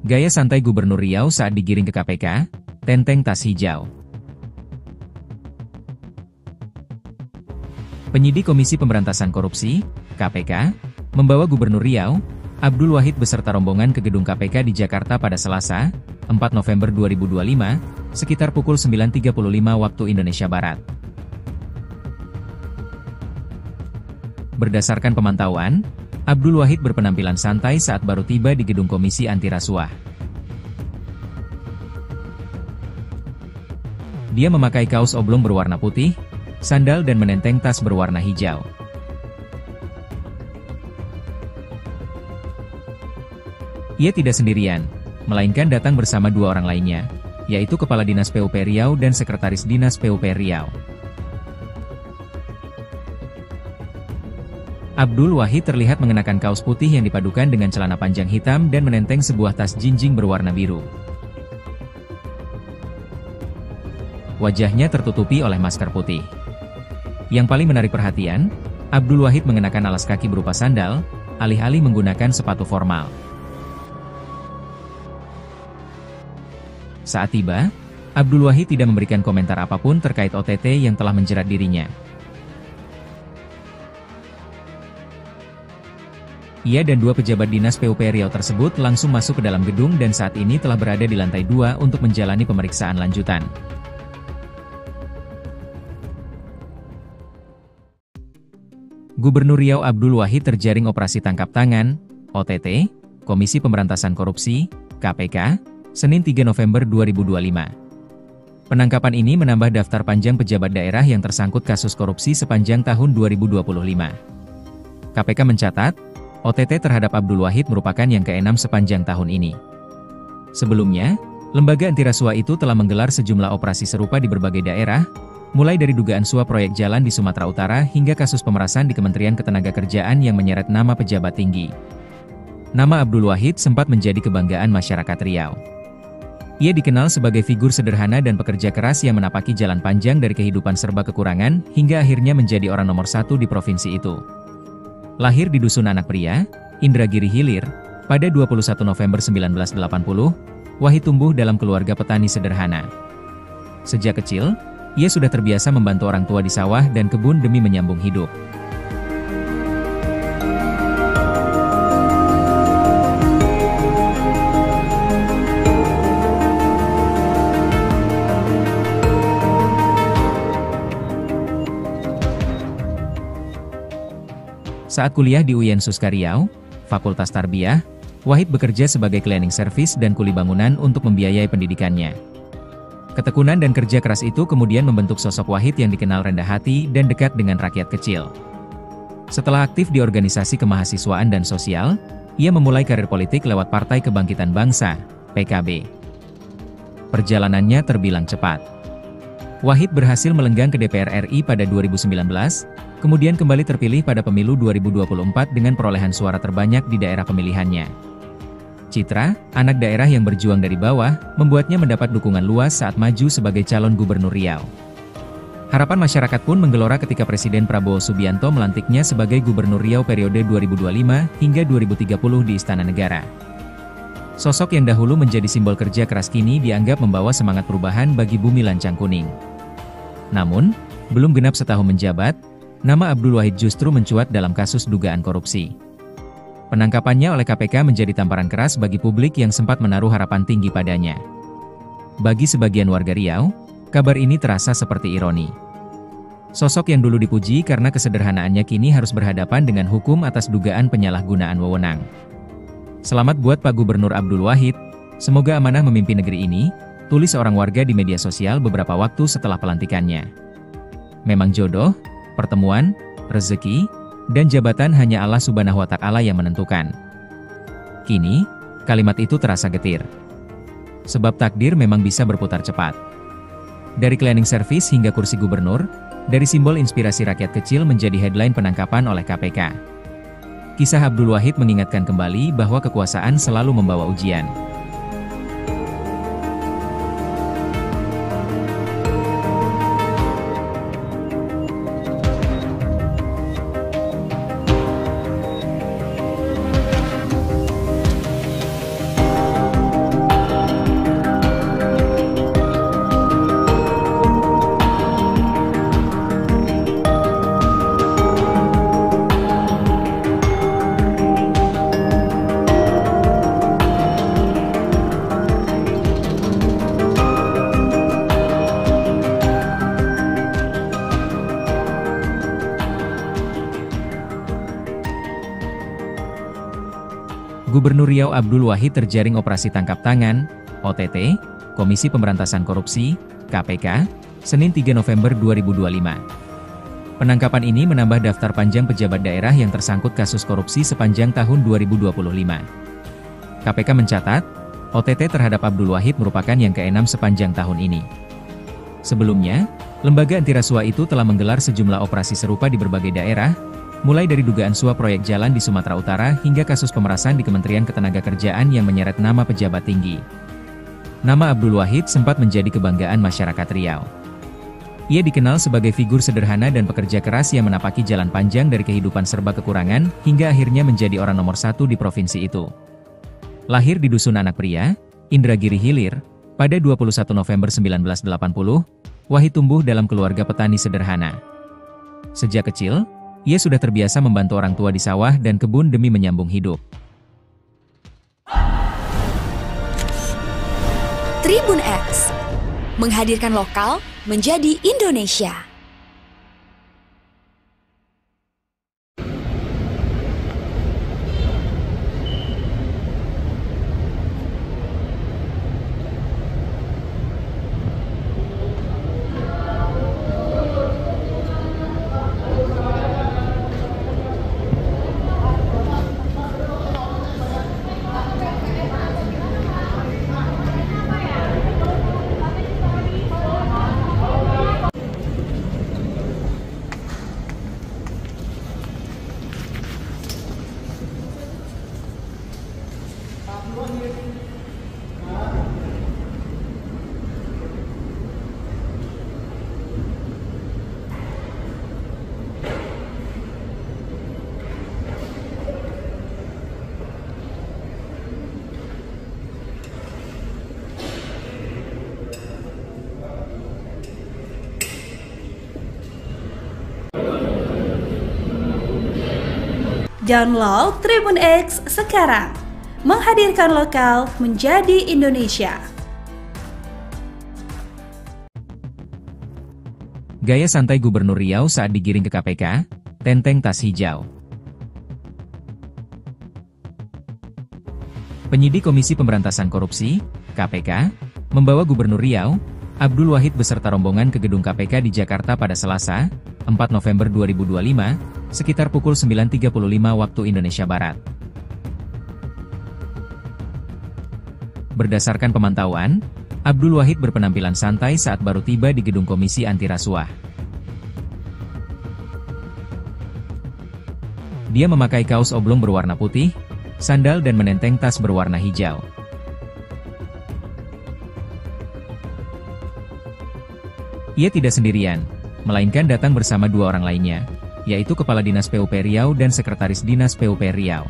Gaya santai Gubernur Riau saat digiring ke KPK, tenteng tas hijau. Penyidik Komisi Pemberantasan Korupsi, KPK, membawa Gubernur Riau, Abdul Wahid beserta rombongan ke gedung KPK di Jakarta pada Selasa, 4 November 2025, sekitar pukul 9.35 waktu Indonesia Barat. Berdasarkan pemantauan, Abdul Wahid berpenampilan santai saat baru tiba di gedung Komisi Anti Rasuah. Dia memakai kaos oblong berwarna putih, sandal dan menenteng tas berwarna hijau. Ia tidak sendirian, melainkan datang bersama dua orang lainnya, yaitu Kepala Dinas PUP Riau dan Sekretaris Dinas PUP Riau. Abdul Wahid terlihat mengenakan kaos putih yang dipadukan dengan celana panjang hitam dan menenteng sebuah tas jinjing berwarna biru. Wajahnya tertutupi oleh masker putih. Yang paling menarik perhatian, Abdul Wahid mengenakan alas kaki berupa sandal, alih-alih menggunakan sepatu formal. Saat tiba, Abdul Wahid tidak memberikan komentar apapun terkait OTT yang telah menjerat dirinya. Ia dan dua pejabat Dinas PUP Riau tersebut langsung masuk ke dalam gedung dan saat ini telah berada di lantai 2 untuk menjalani pemeriksaan lanjutan. Gubernur Riau Abdul Wahid terjaring operasi tangkap tangan, OTT, Komisi Pemberantasan Korupsi, KPK, Senin 3 November 2025. Penangkapan ini menambah daftar panjang pejabat daerah yang tersangkut kasus korupsi sepanjang tahun 2025. KPK mencatat, OTT terhadap Abdul Wahid merupakan yang ke-6 sepanjang tahun ini. Sebelumnya, lembaga anti rasuah itu telah menggelar sejumlah operasi serupa di berbagai daerah, mulai dari dugaan suap proyek jalan di Sumatera Utara hingga kasus pemerasan di Kementerian Ketenagakerjaan yang menyeret nama pejabat tinggi. Nama Abdul Wahid sempat menjadi kebanggaan masyarakat Riau. Ia dikenal sebagai figur sederhana dan pekerja keras yang menapaki jalan panjang dari kehidupan serba kekurangan hingga akhirnya menjadi orang nomor 1 di provinsi itu. Lahir di Dusun Anak Pria, Indragiri Hilir, pada 21 November 1980, Wahid tumbuh dalam keluarga petani sederhana. Sejak kecil, ia sudah terbiasa membantu orang tua di sawah dan kebun demi menyambung hidup. Saat kuliah di UIN Suska Riau, Fakultas Tarbiyah, Wahid bekerja sebagai cleaning service dan kuli bangunan untuk membiayai pendidikannya. Ketekunan dan kerja keras itu kemudian membentuk sosok Wahid yang dikenal rendah hati dan dekat dengan rakyat kecil. Setelah aktif di organisasi kemahasiswaan dan sosial, ia memulai karir politik lewat Partai Kebangkitan Bangsa, PKB. Perjalanannya terbilang cepat. Wahid berhasil melenggang ke DPR RI pada 2019, kemudian kembali terpilih pada pemilu 2024 dengan perolehan suara terbanyak di daerah pemilihannya. Citra, anak daerah yang berjuang dari bawah, membuatnya mendapat dukungan luas saat maju sebagai calon gubernur Riau. Harapan masyarakat pun menggelora ketika Presiden Prabowo Subianto melantiknya sebagai gubernur Riau periode 2025 hingga 2030 di Istana Negara. Sosok yang dahulu menjadi simbol kerja keras kini dianggap membawa semangat perubahan bagi bumi lancang kuning. Namun, belum genap setahun menjabat, nama Abdul Wahid justru mencuat dalam kasus dugaan korupsi. Penangkapannya oleh KPK menjadi tamparan keras bagi publik yang sempat menaruh harapan tinggi padanya. Bagi sebagian warga Riau, kabar ini terasa seperti ironi. Sosok yang dulu dipuji karena kesederhanaannya kini harus berhadapan dengan hukum atas dugaan penyalahgunaan wewenang. Selamat buat Pak Gubernur Abdul Wahid, semoga amanah memimpin negeri ini, tulis seorang warga di media sosial beberapa waktu setelah pelantikannya. Memang jodoh, pertemuan, rezeki, dan jabatan hanya Allah Subhanahu wa Ta'ala yang menentukan. Kini, kalimat itu terasa getir. Sebab takdir memang bisa berputar cepat. Dari cleaning service hingga kursi gubernur, dari simbol inspirasi rakyat kecil menjadi headline penangkapan oleh KPK. Kisah Abdul Wahid mengingatkan kembali bahwa kekuasaan selalu membawa ujian. Gubernur Riau Abdul Wahid terjaring operasi tangkap tangan, OTT, Komisi Pemberantasan Korupsi, KPK, Senin 3 November 2025. Penangkapan ini menambah daftar panjang pejabat daerah yang tersangkut kasus korupsi sepanjang tahun 2025. KPK mencatat, OTT terhadap Abdul Wahid merupakan yang ke-6 sepanjang tahun ini. Sebelumnya, lembaga antirasuah itu telah menggelar sejumlah operasi serupa di berbagai daerah, mulai dari dugaan suap proyek jalan di Sumatera Utara hingga kasus pemerasan di Kementerian Ketenagakerjaan yang menyeret nama pejabat tinggi. Nama Abdul Wahid sempat menjadi kebanggaan masyarakat Riau. Ia dikenal sebagai figur sederhana dan pekerja keras yang menapaki jalan panjang dari kehidupan serba kekurangan hingga akhirnya menjadi orang nomor 1 di provinsi itu. Lahir di Dusun Anak Pria, Indragiri Hilir, pada 21 November 1980, Wahid tumbuh dalam keluarga petani sederhana. Sejak kecil, ia sudah terbiasa membantu orang tua di sawah dan kebun demi menyambung hidup. Tribun X menghadirkan lokal menjadi Indonesia. Download Tribun X sekarang, menghadirkan lokal menjadi Indonesia. Gaya santai Gubernur Riau saat digiring ke KPK, tenteng tas hijau. Penyidik Komisi Pemberantasan Korupsi, KPK, membawa Gubernur Riau, Abdul Wahid beserta rombongan ke gedung KPK di Jakarta pada Selasa, 4 November 2025, sekitar pukul 9.35 waktu Indonesia Barat. Berdasarkan pemantauan, Abdul Wahid berpenampilan santai saat baru tiba di gedung Komisi Antirasuah. Dia memakai kaos oblong berwarna putih, sandal dan menenteng tas berwarna hijau. Ia tidak sendirian, melainkan datang bersama 2 orang lainnya, yaitu Kepala Dinas PUP Riau dan Sekretaris Dinas PUP Riau.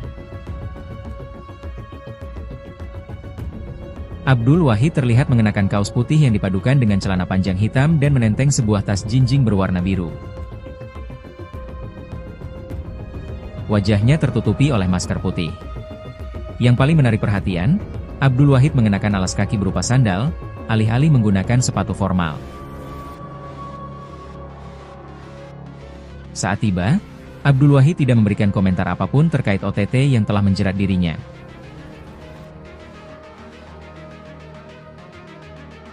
Abdul Wahid terlihat mengenakan kaos putih yang dipadukan dengan celana panjang hitam dan menenteng sebuah tas jinjing berwarna biru. Wajahnya tertutupi oleh masker putih. Yang paling menarik perhatian, Abdul Wahid mengenakan alas kaki berupa sandal, alih-alih menggunakan sepatu formal. Saat tiba, Abdul Wahid tidak memberikan komentar apapun terkait OTT yang telah menjerat dirinya.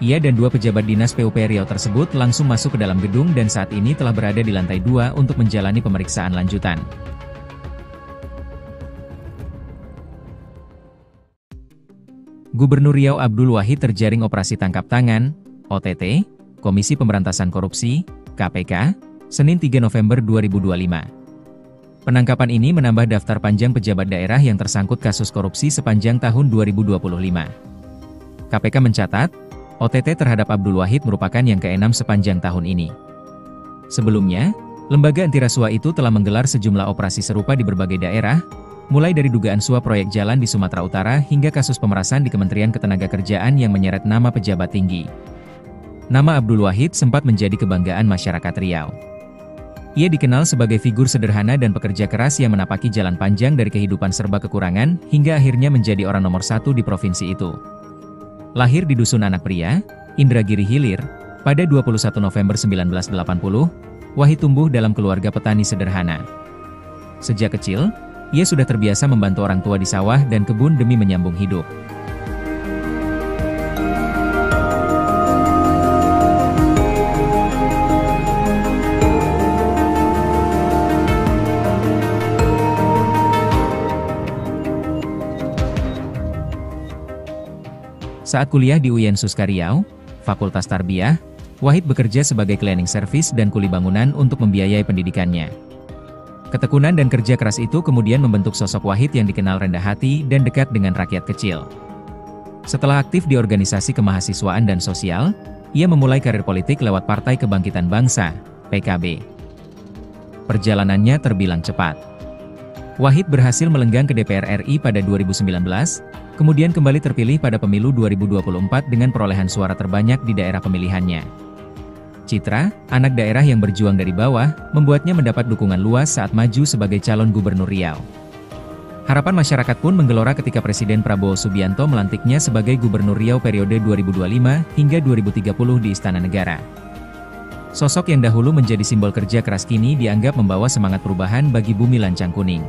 Ia dan 2 pejabat dinas PUP Riau tersebut langsung masuk ke dalam gedung dan saat ini telah berada di lantai 2 untuk menjalani pemeriksaan lanjutan. Gubernur Riau Abdul Wahid terjaring operasi tangkap tangan, OTT, Komisi Pemberantasan Korupsi, KPK, Senin 3 November 2025. Penangkapan ini menambah daftar panjang pejabat daerah yang tersangkut kasus korupsi sepanjang tahun 2025. KPK mencatat, OTT terhadap Abdul Wahid merupakan yang ke-6 sepanjang tahun ini. Sebelumnya, lembaga antirasuah itu telah menggelar sejumlah operasi serupa di berbagai daerah, mulai dari dugaan suap proyek jalan di Sumatera Utara hingga kasus pemerasan di Kementerian Ketenagakerjaan yang menyeret nama pejabat tinggi. Nama Abdul Wahid sempat menjadi kebanggaan masyarakat Riau. Ia dikenal sebagai figur sederhana dan pekerja keras yang menapaki jalan panjang dari kehidupan serba kekurangan hingga akhirnya menjadi orang nomor 1 di provinsi itu. Lahir di Dusun Anak Pria, Indragiri Hilir, pada 21 November 1980, Wahid tumbuh dalam keluarga petani sederhana. Sejak kecil, ia sudah terbiasa membantu orang tua di sawah dan kebun demi menyambung hidup. Saat kuliah di UIN Suskariau, Fakultas Tarbiyah, Wahid bekerja sebagai cleaning service dan kuli bangunan untuk membiayai pendidikannya. Ketekunan dan kerja keras itu kemudian membentuk sosok Wahid yang dikenal rendah hati dan dekat dengan rakyat kecil. Setelah aktif di organisasi kemahasiswaan dan sosial, ia memulai karir politik lewat Partai Kebangkitan Bangsa, PKB. Perjalanannya terbilang cepat. Wahid berhasil melenggang ke DPR RI pada 2019, kemudian kembali terpilih pada pemilu 2024 dengan perolehan suara terbanyak di daerah pemilihannya. Citra, anak daerah yang berjuang dari bawah, membuatnya mendapat dukungan luas saat maju sebagai calon gubernur Riau. Harapan masyarakat pun menggelora ketika Presiden Prabowo Subianto melantiknya sebagai gubernur Riau periode 2025 hingga 2030 di Istana Negara. Sosok yang dahulu menjadi simbol kerja keras kini dianggap membawa semangat perubahan bagi bumi lancang kuning.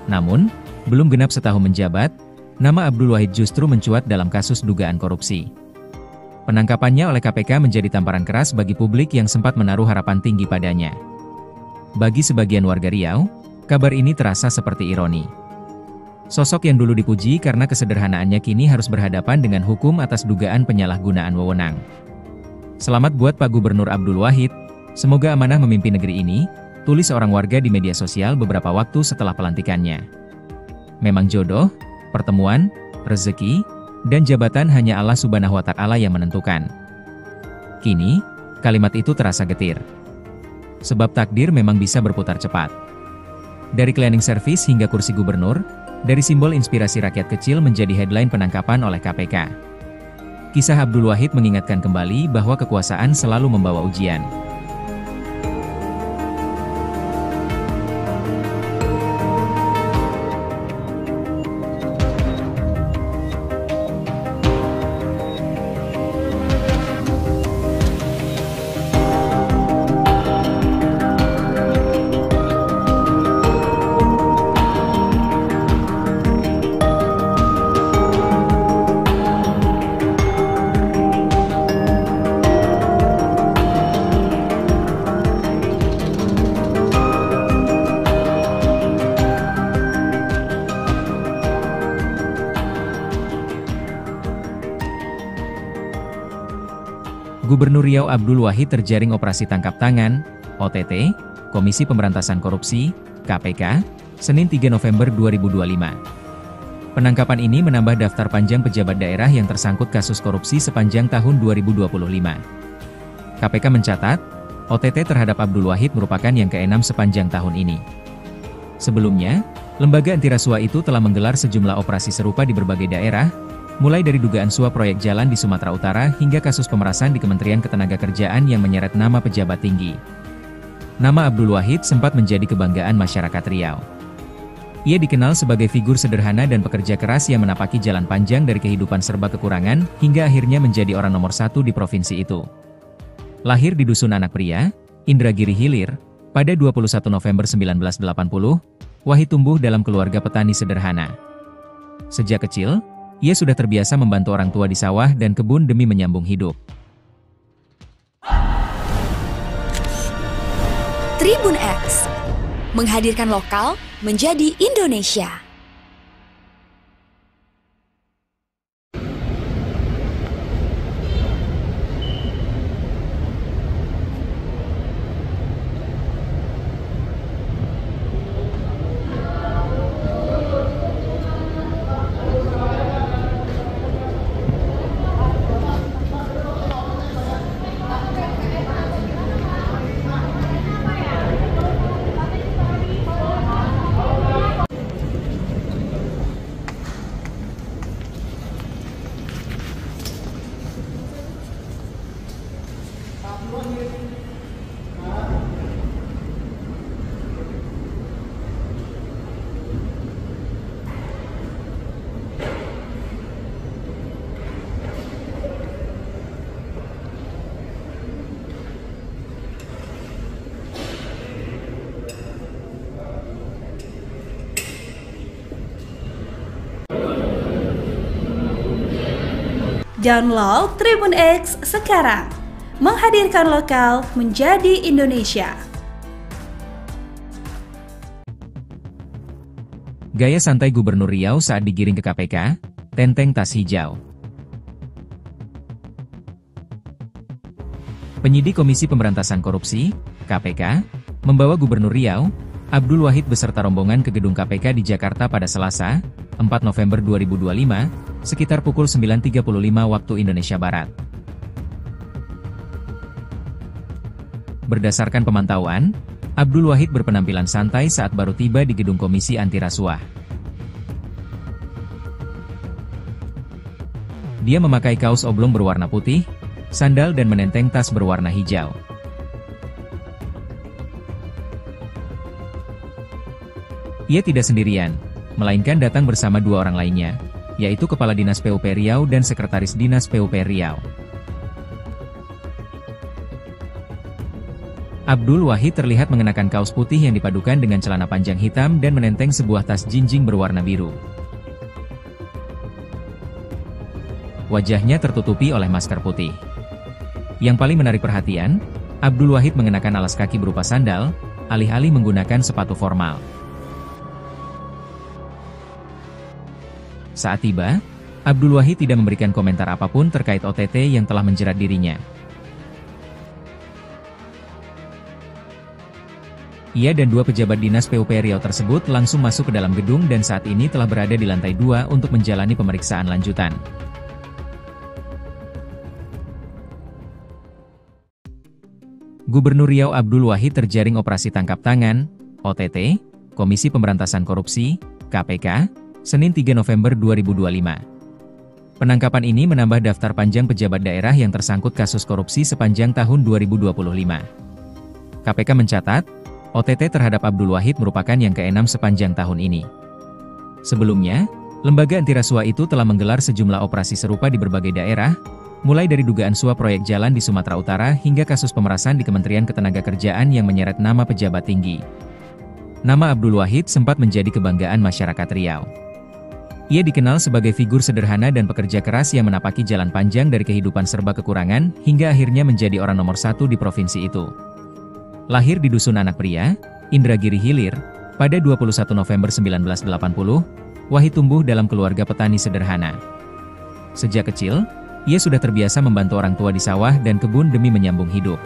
Namun, belum genap setahun menjabat, nama Abdul Wahid justru mencuat dalam kasus dugaan korupsi. Penangkapannya oleh KPK menjadi tamparan keras bagi publik yang sempat menaruh harapan tinggi padanya. Bagi sebagian warga Riau, kabar ini terasa seperti ironi. Sosok yang dulu dipuji karena kesederhanaannya kini harus berhadapan dengan hukum atas dugaan penyalahgunaan wewenang. Selamat buat Pak Gubernur Abdul Wahid, semoga amanah memimpin negeri ini, tulis seorang warga di media sosial beberapa waktu setelah pelantikannya. Memang jodoh, pertemuan, rezeki, dan jabatan hanya Allah Subhanahu wa Ta'ala yang menentukan. Kini, kalimat itu terasa getir. Sebab takdir memang bisa berputar cepat. Dari cleaning service hingga kursi gubernur, dari simbol inspirasi rakyat kecil menjadi headline penangkapan oleh KPK. Kisah Abdul Wahid mengingatkan kembali bahwa kekuasaan selalu membawa ujian. Gubernur Riau Abdul Wahid terjaring operasi tangkap tangan, OTT, Komisi Pemberantasan Korupsi, KPK, Senin 3 November 2025. Penangkapan ini menambah daftar panjang pejabat daerah yang tersangkut kasus korupsi sepanjang tahun 2025. KPK mencatat, OTT terhadap Abdul Wahid merupakan yang ke-6 sepanjang tahun ini. Sebelumnya, lembaga antirasuah itu telah menggelar sejumlah operasi serupa di berbagai daerah, mulai dari dugaan suap proyek jalan di Sumatera Utara hingga kasus pemerasan di Kementerian Ketenagakerjaan yang menyeret nama pejabat tinggi. Nama Abdul Wahid sempat menjadi kebanggaan masyarakat Riau. Ia dikenal sebagai figur sederhana dan pekerja keras yang menapaki jalan panjang dari kehidupan serba kekurangan hingga akhirnya menjadi orang nomor 1 di provinsi itu. Lahir di Dusun Anak Pria, Indragiri Hilir, pada 21 November 1980, Wahid tumbuh dalam keluarga petani sederhana. Sejak kecil, ia sudah terbiasa membantu orang tua di sawah dan kebun demi menyambung hidup. Tribun X menghadirkan lokal menjadi Indonesia. Download Tribun X sekarang. Menghadirkan lokal menjadi Indonesia. Gaya santai Gubernur Riau saat digiring ke KPK, tenteng tas hijau. Penyidik Komisi Pemberantasan Korupsi, KPK, membawa Gubernur Riau, Abdul Wahid beserta rombongan ke gedung KPK di Jakarta pada Selasa, 4 November 2025, sekitar pukul 9.35 waktu Indonesia Barat. Berdasarkan pemantauan, Abdul Wahid berpenampilan santai saat baru tiba di gedung Komisi Anti Rasuah. Dia memakai kaos oblong berwarna putih, sandal dan menenteng tas berwarna hijau. Ia tidak sendirian, melainkan datang bersama dua orang lainnya, yaitu Kepala Dinas PUP Riau dan Sekretaris Dinas PUP Riau. Abdul Wahid terlihat mengenakan kaos putih yang dipadukan dengan celana panjang hitam dan menenteng sebuah tas jinjing berwarna biru. Wajahnya tertutupi oleh masker putih. Yang paling menarik perhatian, Abdul Wahid mengenakan alas kaki berupa sandal, alih-alih menggunakan sepatu formal. Saat tiba, Abdul Wahid tidak memberikan komentar apapun terkait OTT yang telah menjerat dirinya. Ia dan dua pejabat Dinas PUP Riau tersebut langsung masuk ke dalam gedung dan saat ini telah berada di lantai 2 untuk menjalani pemeriksaan lanjutan. Gubernur Riau Abdul Wahid terjaring operasi tangkap tangan, OTT, Komisi Pemberantasan Korupsi, KPK, Senin 3 November 2025. Penangkapan ini menambah daftar panjang pejabat daerah yang tersangkut kasus korupsi sepanjang tahun 2025. KPK mencatat, OTT terhadap Abdul Wahid merupakan yang ke-6 sepanjang tahun ini. Sebelumnya, lembaga anti rasuah itu telah menggelar sejumlah operasi serupa di berbagai daerah, mulai dari dugaan suap proyek jalan di Sumatera Utara hingga kasus pemerasan di Kementerian Ketenagakerjaan yang menyeret nama pejabat tinggi. Nama Abdul Wahid sempat menjadi kebanggaan masyarakat Riau. Ia dikenal sebagai figur sederhana dan pekerja keras yang menapaki jalan panjang dari kehidupan serba kekurangan hingga akhirnya menjadi orang nomor 1 di provinsi itu. Lahir di Dusun Anak Pria, Indragiri Hilir, pada 21 November 1980, Wahid tumbuh dalam keluarga petani sederhana. Sejak kecil, ia sudah terbiasa membantu orang tua di sawah dan kebun demi menyambung hidup.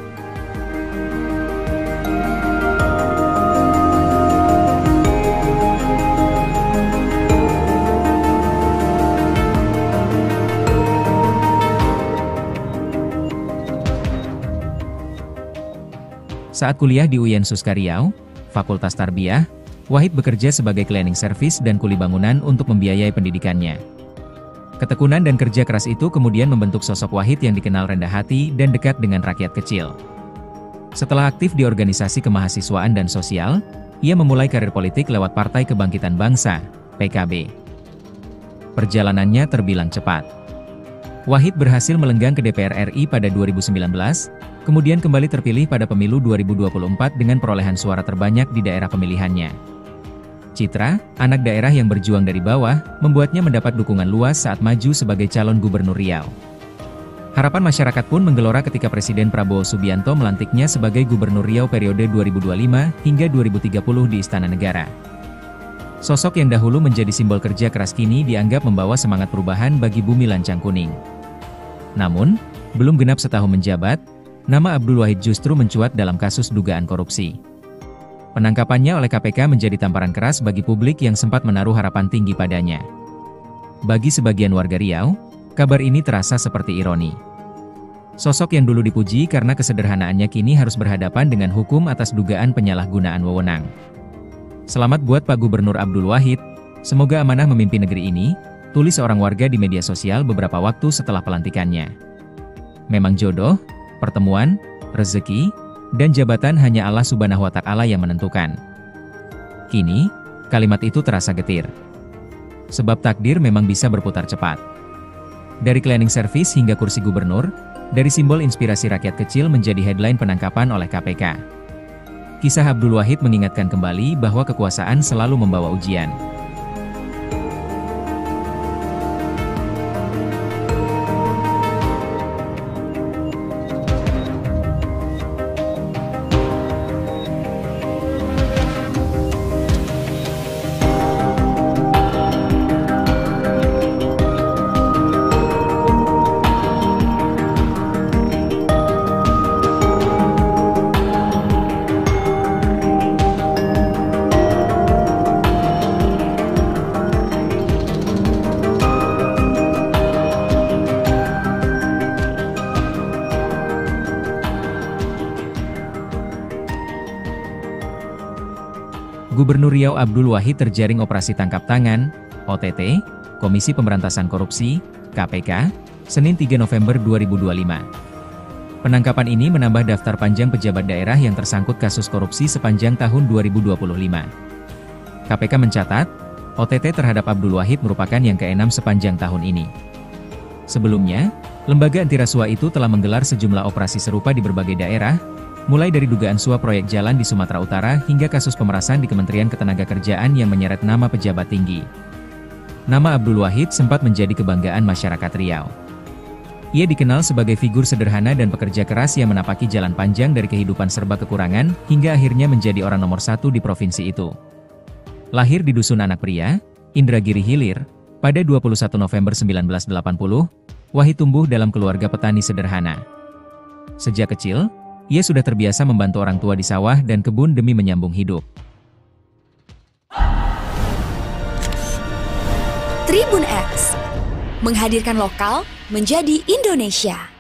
Saat kuliah di UIN Suskariau, Fakultas Tarbiyah, Wahid bekerja sebagai cleaning service dan kuli bangunan untuk membiayai pendidikannya. Ketekunan dan kerja keras itu kemudian membentuk sosok Wahid yang dikenal rendah hati dan dekat dengan rakyat kecil. Setelah aktif di organisasi kemahasiswaan dan sosial, ia memulai karir politik lewat Partai Kebangkitan Bangsa, PKB. Perjalanannya terbilang cepat. Wahid berhasil melenggang ke DPR RI pada 2019, kemudian kembali terpilih pada pemilu 2024 dengan perolehan suara terbanyak di daerah pemilihannya. Citra, anak daerah yang berjuang dari bawah, membuatnya mendapat dukungan luas saat maju sebagai calon gubernur Riau. Harapan masyarakat pun menggelora ketika Presiden Prabowo Subianto melantiknya sebagai gubernur Riau periode 2025 hingga 2030 di Istana Negara. Sosok yang dahulu menjadi simbol kerja keras kini dianggap membawa semangat perubahan bagi bumi lancang kuning. Namun, belum genap setahun menjabat, nama Abdul Wahid justru mencuat dalam kasus dugaan korupsi. Penangkapannya oleh KPK menjadi tamparan keras bagi publik yang sempat menaruh harapan tinggi padanya. Bagi sebagian warga Riau, kabar ini terasa seperti ironi. Sosok yang dulu dipuji karena kesederhanaannya kini harus berhadapan dengan hukum atas dugaan penyalahgunaan wewenang. Selamat buat Pak Gubernur Abdul Wahid, semoga amanah memimpin negeri ini, tulis seorang warga di media sosial beberapa waktu setelah pelantikannya. Memang jodoh, pertemuan, rezeki, dan jabatan hanya Allah Subhanahu wa Ta'ala yang menentukan. Kini, kalimat itu terasa getir. Sebab takdir memang bisa berputar cepat. Dari cleaning service hingga kursi gubernur, dari simbol inspirasi rakyat kecil menjadi headline penangkapan oleh KPK. Kisah Abdul Wahid mengingatkan kembali bahwa kekuasaan selalu membawa ujian. Gubernur Riau Abdul Wahid terjaring operasi tangkap tangan, OTT, Komisi Pemberantasan Korupsi, KPK, Senin 3 November 2025. Penangkapan ini menambah daftar panjang pejabat daerah yang tersangkut kasus korupsi sepanjang tahun 2025. KPK mencatat, OTT terhadap Abdul Wahid merupakan yang ke-6 sepanjang tahun ini. Sebelumnya, lembaga antirasuah itu telah menggelar sejumlah operasi serupa di berbagai daerah, mulai dari dugaan suap proyek jalan di Sumatera Utara hingga kasus pemerasan di Kementerian Ketenagakerjaan yang menyeret nama pejabat tinggi. Nama Abdul Wahid sempat menjadi kebanggaan masyarakat Riau. Ia dikenal sebagai figur sederhana dan pekerja keras yang menapaki jalan panjang dari kehidupan serba kekurangan, hingga akhirnya menjadi orang nomor 1 di provinsi itu. Lahir di Dusun Anak Pria, Indragiri Hilir, pada 21 November 1980, Wahid tumbuh dalam keluarga petani sederhana. Sejak kecil, ia sudah terbiasa membantu orang tua di sawah dan kebun demi menyambung hidup. Tribun X menghadirkan lokal menjadi Indonesia.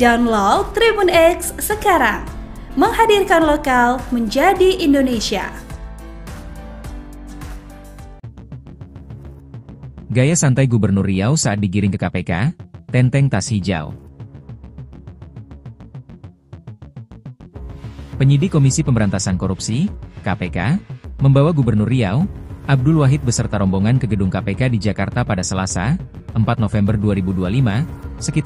Download Tribun X sekarang, menghadirkan lokal menjadi Indonesia. Gaya santai Gubernur Riau saat digiring ke KPK, tenteng tas hijau. Penyidik Komisi Pemberantasan Korupsi, KPK, membawa Gubernur Riau, Abdul Wahid beserta rombongan ke gedung KPK di Jakarta pada Selasa, 4 November 2025, sekitar